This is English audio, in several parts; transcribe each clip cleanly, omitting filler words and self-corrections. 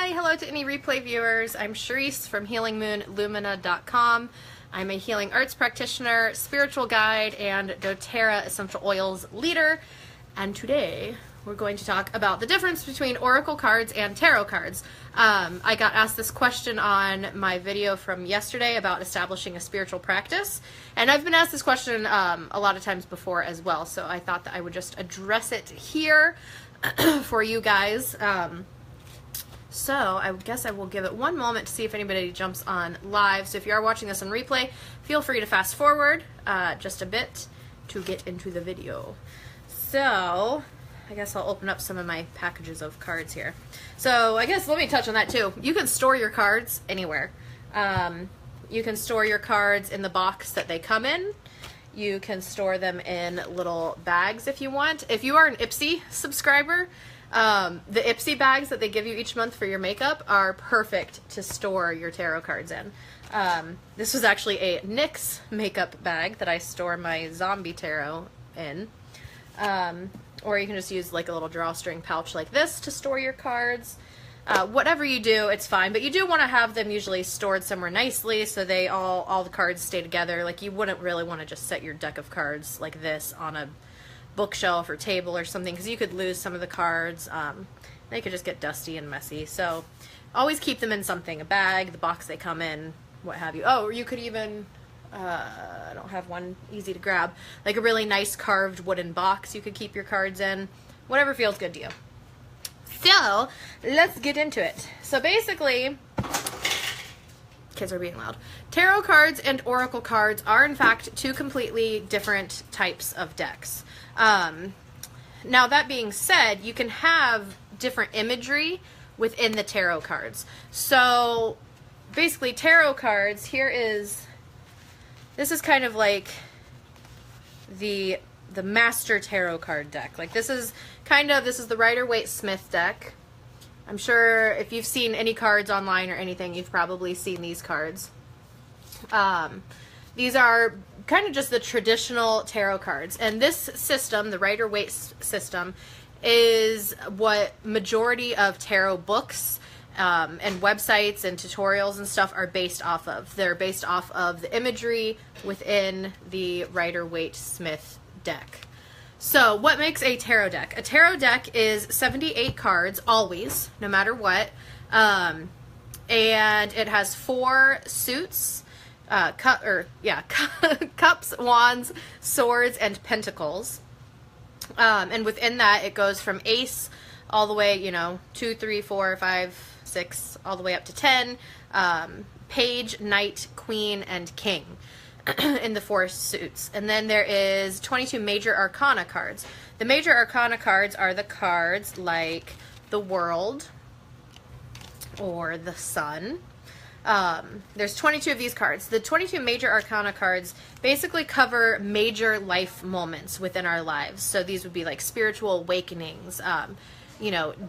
Hi, hello to any replay viewers. I'm Charisse from HealingMoonLumina.com. I'm a healing arts practitioner, spiritual guide, and doTERRA essential oils leader. And today we're going to talk about the difference between oracle cards and tarot cards. I got asked this question on my video from yesterday about establishing a spiritual practice. And I've been asked this question a lot of times before as well. So I thought that I would just address it here for you guys. So I guess I will give it one moment to see if anybody jumps on live. So if you are watching this on replay, feel free to fast forward just a bit to get into the video. So I guess I'll open up some of my packages of cards here. So I guess let me touch on that too. You can store your cards anywhere. You can store your cards in the box that they come in. You can store them in little bags if you want. If you are an Ipsy subscriber, the Ipsy bags that they give you each month for your makeup are perfect to store your tarot cards in. This was actually a NYX makeup bag that I store my zombie tarot in. Or you can just use like a little drawstring pouch like this to store your cards. Whatever you do, it's fine, but you do want to have them usually stored somewhere nicely so they all the cards stay together. Like you wouldn't really want to just set your deck of cards like this on a bookshelf or table or something, because you could lose some of the cards. They could just get dusty and messy. So always keep them in something, a bag, the box they come in, what have you. Oh, or you could even, I don't have one easy to grab, like a really nice carved wooden box you could keep your cards in, whatever feels good to you. So let's get into it. So basically, kids are being loud. Tarot cards and oracle cards are in fact two completely different types of decks. Now that being said, you can have different imagery within the tarot cards. So basically tarot cards, this is kind of like the master tarot card deck. Like this is the Rider-Waite-Smith deck. I'm sure if you've seen any cards online or anything, you've probably seen these cards. These are kind of just the traditional tarot cards. And this system, the Rider-Waite system, is what majority of tarot books and websites and tutorials and stuff are based off of. They're based off of the imagery within the Rider-Waite-Smith deck. So what makes a tarot deck? A tarot deck is 78 cards, always, no matter what. And it has 4 suits, cups, wands, swords, and pentacles. And within that, it goes from ace all the way, 2, 3, 4, 5, 6, all the way up to 10. Page, knight, queen, and king in the 4 suits. And then there is 22 major arcana cards. The major arcana cards are the cards like the world or the sun. There's 22 of these cards. The 22 major arcana cards basically cover major life moments within our lives. So these would be like spiritual awakenings,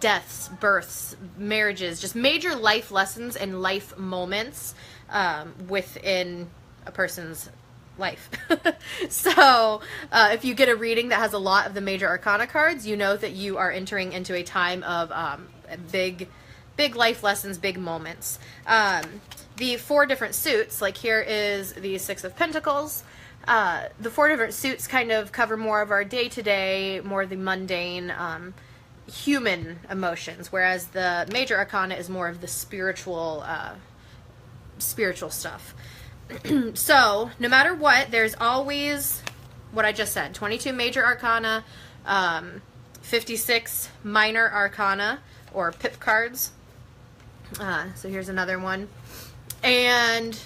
deaths, births, marriages, just major life lessons and life moments within a person's life. So if you get a reading that has a lot of the major arcana cards, you know that you are entering into a time of big life lessons, big moments. The 4 different suits, like here is the 6 of Pentacles. The 4 different suits kind of cover more of our day-to-day, more of the mundane, human emotions, whereas the major arcana is more of the spiritual stuff. So no matter what, there's always what I just said, 22 major arcana, 56 minor arcana or pip cards. So here's another one, and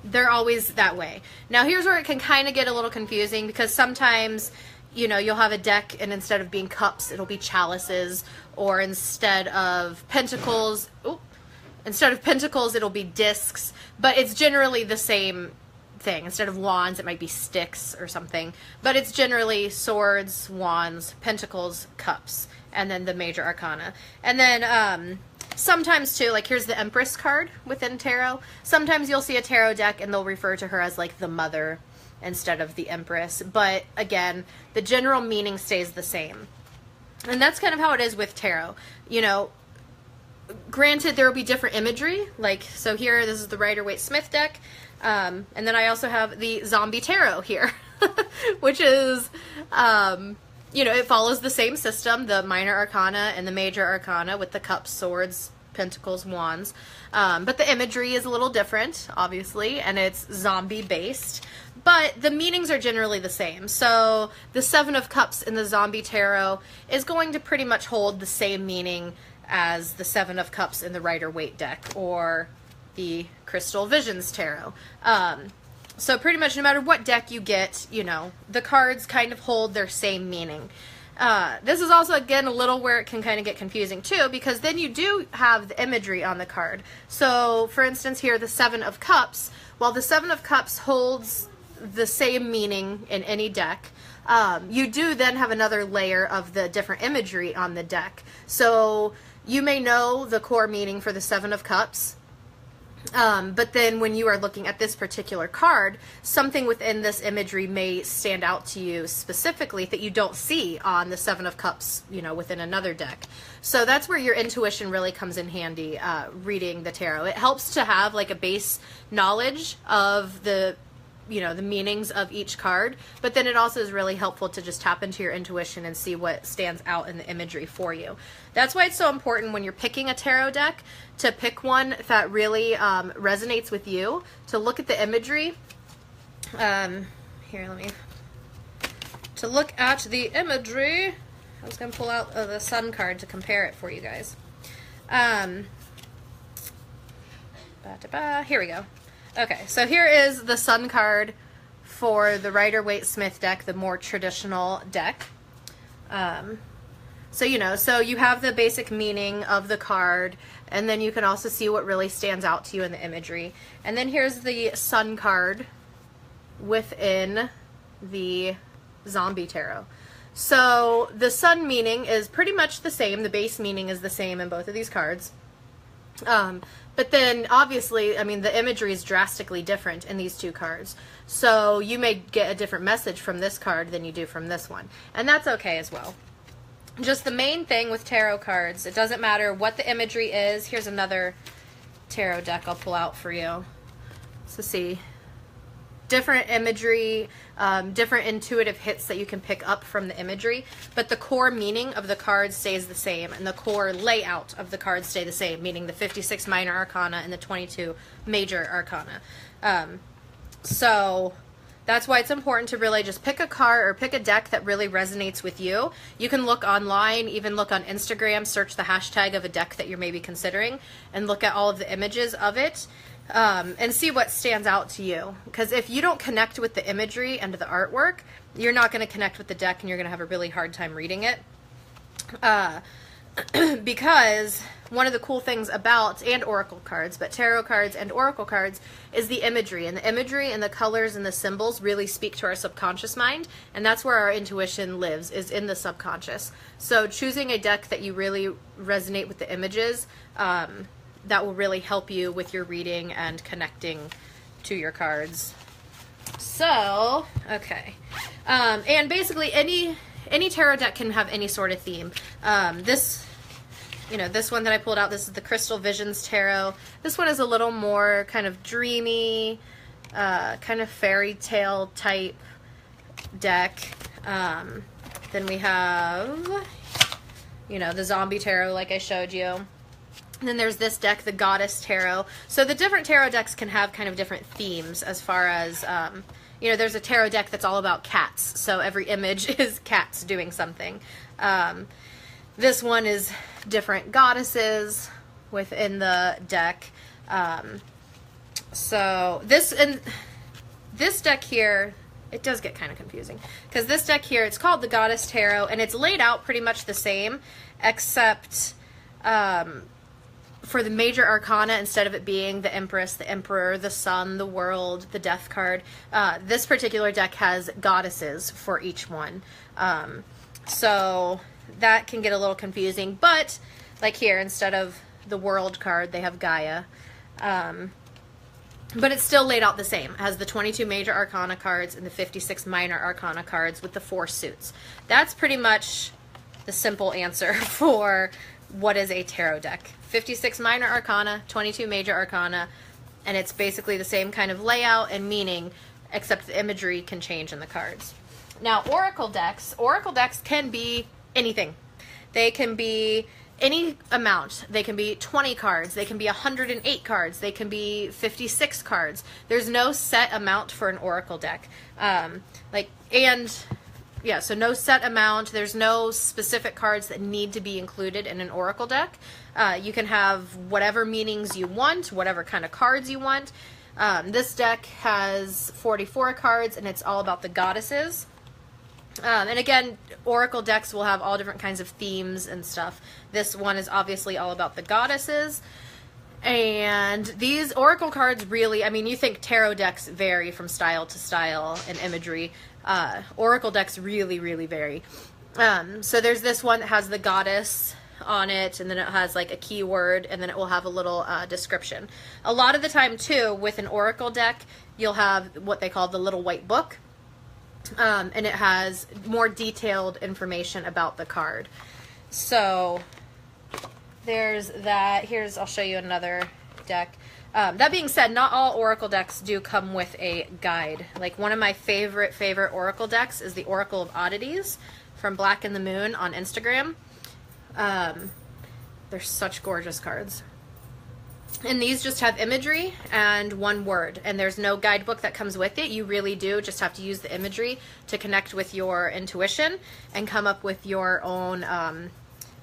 they're always that way. Now here's where it can kind of get a little confusing, because sometimes you'll have a deck and instead of being cups, it'll be chalices, or instead of pentacles, it'll be discs, but it's generally the same thing. Instead of wands, it might be sticks or something, but it's generally swords, wands, pentacles, cups, and then the major arcana. And then sometimes too, like here's the Empress card within tarot. Sometimes you'll see a tarot deck and they'll refer to her as like the mother instead of the Empress, but again, the general meaning stays the same. And that's kind of how it is with tarot. granted, there will be different imagery. Like, so here, this is the Rider-Waite-Smith deck. And then I also have the Zombie Tarot here, which is, you know, it follows the same system, the Minor Arcana and the Major Arcana with the cups, swords, pentacles, wands. But the imagery is a little different, obviously, and it's zombie-based. But the meanings are generally the same. So the Seven of Cups in the Zombie Tarot is going to pretty much hold the same meaning as the Seven of Cups in the Rider-Waite deck or the Crystal Visions Tarot. So pretty much no matter what deck you get, you know, the cards kind of hold their same meaning. This is also, again, a little where it can kind of get confusing too, because then you do have the imagery on the card. So, for instance, here, the Seven of Cups. While the Seven of Cups holds the same meaning in any deck, you do then have another layer of the different imagery on the deck. So you may know the core meaning for the Seven of Cups, but then when you are looking at this particular card, something within this imagery may stand out to you specifically that you don't see on the Seven of Cups, you know, within another deck. So that's where your intuition really comes in handy, reading the tarot. It helps to have like a base knowledge of the, you know, the meanings of each card, but then it also is really helpful to just tap into your intuition and see what stands out in the imagery for you. That's why it's so important when you're picking a tarot deck to pick one that really resonates with you, to look at the imagery. Here, to look at the imagery, I was going to pull out the Sun card to compare it for you guys. Here we go. Okay, so here is the Sun card for the Rider-Waite-Smith deck, the more traditional deck. So, you know, so you have the basic meaning of the card, and then you can also see what really stands out to you in the imagery. And then here's the Sun card within the Zombie Tarot. So the Sun meaning is pretty much the same. The base meaning is the same in both of these cards. But then, obviously, I mean, the imagery is drastically different in these two cards. So you may get a different message from this card than you do from this one. And that's okay as well. Just the main thing with tarot cards, it doesn't matter what the imagery is. Here's another tarot deck I'll pull out for you. So see, different imagery, different intuitive hits that you can pick up from the imagery, but the core meaning of the cards stays the same, and the core layout of the cards stay the same, meaning the 56 minor arcana and the 22 major arcana. So that's why it's important to really just pick a card or pick a deck that really resonates with you. You can look online, even look on Instagram, search the hashtag of a deck that you're maybe considering, and look at all of the images of it. And see what stands out to you. Because if you don't connect with the imagery and the artwork, you're not going to connect with the deck, and you're going to have a really hard time reading it. Because one of the cool things about, and oracle cards, but tarot cards and oracle cards, is the imagery. And the imagery and the colors and the symbols really speak to our subconscious mind, and that's where our intuition lives, is in the subconscious. So choosing a deck that you really resonate with the images, that will really help you with your reading and connecting to your cards. So, okay. And basically any tarot deck can have any sort of theme. This one that I pulled out, this is the Crystal Visions Tarot. This one is a little more kind of dreamy, kind of fairy tale type deck. Then we have, you know, the Zombie Tarot like I showed you. And then there's this deck, the Goddess Tarot. So the different tarot decks can have kind of different themes as far as, you know, there's a tarot deck that's all about cats. So every image is cats doing something. This one is different goddesses within the deck. So this deck here, it does get kind of confusing. Because this deck here, it's called the Goddess Tarot, and it's laid out pretty much the same, except for the major arcana, instead of it being the Empress, the Emperor, the Sun, the World, the Death card, this particular deck has goddesses for each one. So that can get a little confusing, but like here, instead of the World card, they have Gaia. But it's still laid out the same. It has the 22 major arcana cards and the 56 minor arcana cards with the 4 suits. That's pretty much the simple answer for what is a tarot deck. 56 minor arcana, 22 major arcana, and it's basically the same kind of layout and meaning, except the imagery can change in the cards. Now, oracle decks can be anything. They can be any amount. They can be 20 cards. They can be 108 cards. They can be 56 cards. There's no set amount for an oracle deck. So no set amount. There's no specific cards that need to be included in an oracle deck. You can have whatever meanings you want, whatever kind of cards you want. This deck has 44 cards, and it's all about the goddesses. And again, oracle decks will have all different kinds of themes and stuff. This one is obviously all about the goddesses. And these oracle cards really, I mean, you think tarot decks vary from style to style and imagery. Oracle decks really, really vary. So there's this one that has the goddess on it, and then it has like a keyword, and then it will have a little description. A lot of the time, too, with an oracle deck, you'll have what they call the little white book. And it has more detailed information about the card. So there's that. I'll show you another deck. That being said, not all oracle decks do come with a guide. Like one of my favorite oracle decks is the Oracle of Oddities from Black and the Moon on Instagram. They're such gorgeous cards. And these just have imagery and one word, and there's no guidebook that comes with it. You really do just have to use the imagery to connect with your intuition and come up with your own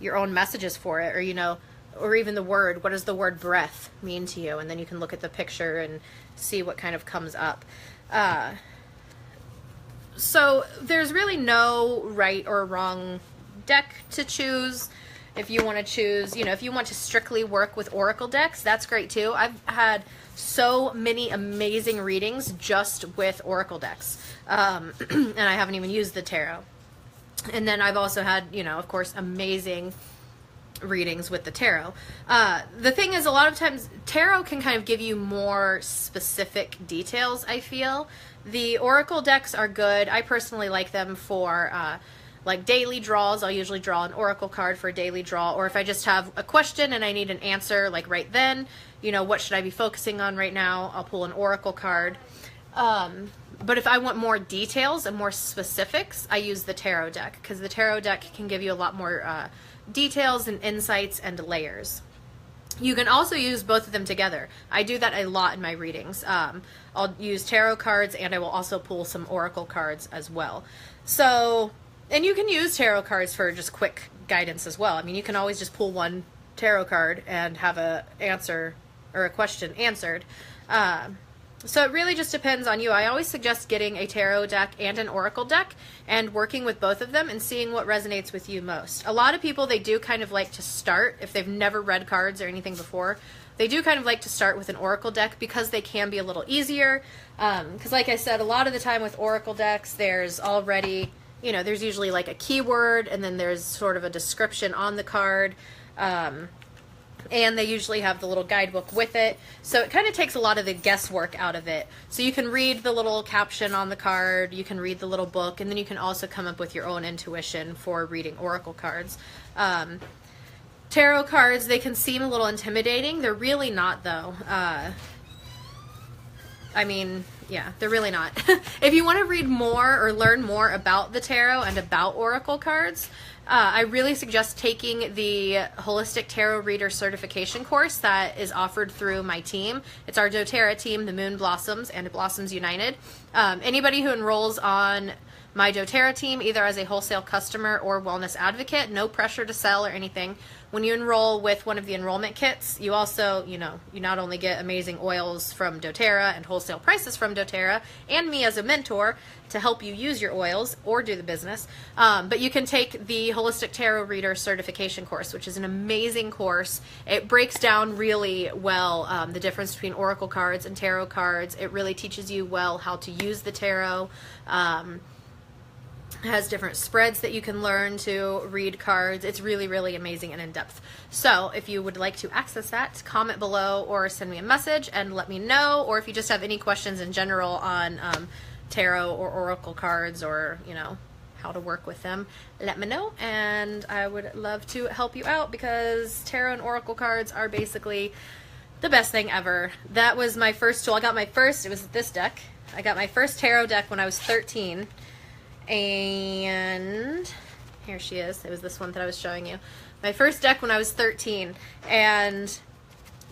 messages for it, or even the word. What does the word breath mean to you? And then you can look at the picture and see what kind of comes up. So there's really no right or wrong deck to choose. If you want to choose, if you want to strictly work with oracle decks, that's great too. I've had so many amazing readings just with oracle decks. And I haven't even used the tarot. And then I've also had, of course, amazing readings with the tarot. The thing is, a lot of times tarot can kind of give you more specific details, I feel. The oracle decks are good. I personally like them for like daily draws. I'll usually draw an oracle card for a daily draw, or if I just have a question and I need an answer like right then, what should I be focusing on right now, I'll pull an oracle card. But if I want more details and more specifics, I use the tarot deck, because the tarot deck can give you a lot more details and insights and layers. You can also use both of them together. I do that a lot in my readings. I'll use tarot cards, and I will also pull some oracle cards as well. So, and you can use tarot cards for just quick guidance as well. I mean, you can always just pull one tarot card and have a answer or a question answered. So it really just depends on you. I always suggest getting a tarot deck and an oracle deck and working with both of them and seeing what resonates with you most. A lot of people, they do kind of like to start, if they've never read cards or anything before, they do kind of like to start with an oracle deck because they can be a little easier. Because like I said, a lot of the time with oracle decks, there's already, there's usually like a keyword, and then there's sort of a description on the card. And they usually have the little guidebook with it. So it kind of takes a lot of the guesswork out of it. So you can read the little caption on the card, you can read the little book, and then you can also come up with your own intuition for reading oracle cards. Tarot cards, they can seem a little intimidating. They're really not, though. I mean, yeah, they're really not. If you want to read more or learn more about the tarot and about oracle cards, I really suggest taking the Holistic Tarot Reader Certification course that is offered through my team. It's our doTERRA team, the Moon Blossoms and Blossoms United. Anybody who enrolls on my doTERRA team, either as a wholesale customer or wellness advocate, no pressure to sell or anything. When you enroll with one of the enrollment kits, you also, you not only get amazing oils from doTERRA and wholesale prices from doTERRA, and me as a mentor to help you use your oils or do the business, but you can take the Holistic Tarot Reader Certification course, which is an amazing course. It breaks down really well the difference between oracle cards and tarot cards. It really teaches you well how to use the tarot. Has different spreads that you can learn to read cards. It's really, really amazing and in-depth. So if you would like to access that, comment below or send me a message and let me know, or if you just have any questions in general on tarot or oracle cards, or how to work with them, let me know, and I would love to help you out, because tarot and oracle cards are basically the best thing ever. That was my first tool. It was this deck. I got my first tarot deck when I was 13, and here she is. It was this one that I was showing you. My first deck when I was 13, and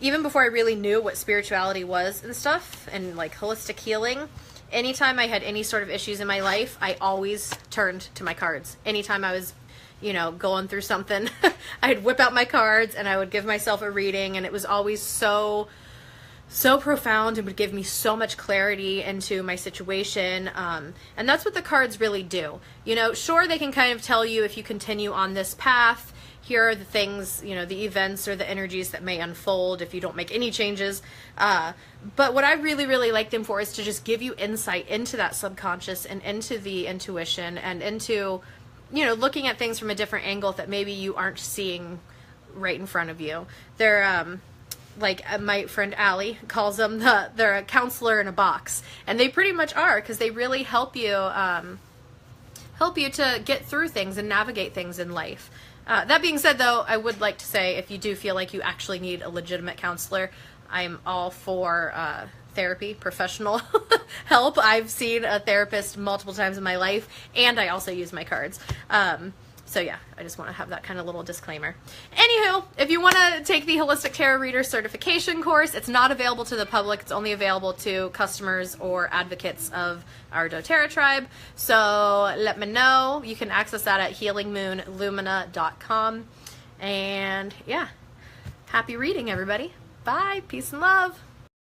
even before I really knew what spirituality was and stuff, and like holistic healing, anytime I had any sort of issues in my life, I always turned to my cards. Anytime I was, you know, going through something, I'd whip out my cards and I would give myself a reading, and it was always so profound and would give me so much clarity into my situation. And that's what the cards really do. You know, sure, they can kind of tell you if you continue on this path, here are the things, you know, the events or the energies that may unfold if you don't make any changes. But what I really, really like them for is to just give you insight into that subconscious and into the intuition and into, you know, looking at things from a different angle that maybe you aren't seeing right in front of you. They're, like my friend Allie calls them, they're a counselor in a box. And they pretty much are, because they really help you to get through things and navigate things in life. That being said, though, I would like to say, if you do feel like you actually need a legitimate counselor, I'm all for therapy, professional help. I've seen a therapist multiple times in my life, and I also use my cards. So yeah, I just want to have that kind of little disclaimer. Anywho, if you want to take the Holistic Tarot Reader Certification course, it's not available to the public. It's only available to customers or advocates of our doTERRA tribe. So let me know. You can access that at healingmoonlumina.com. And yeah, happy reading, everybody. Bye. Peace and love.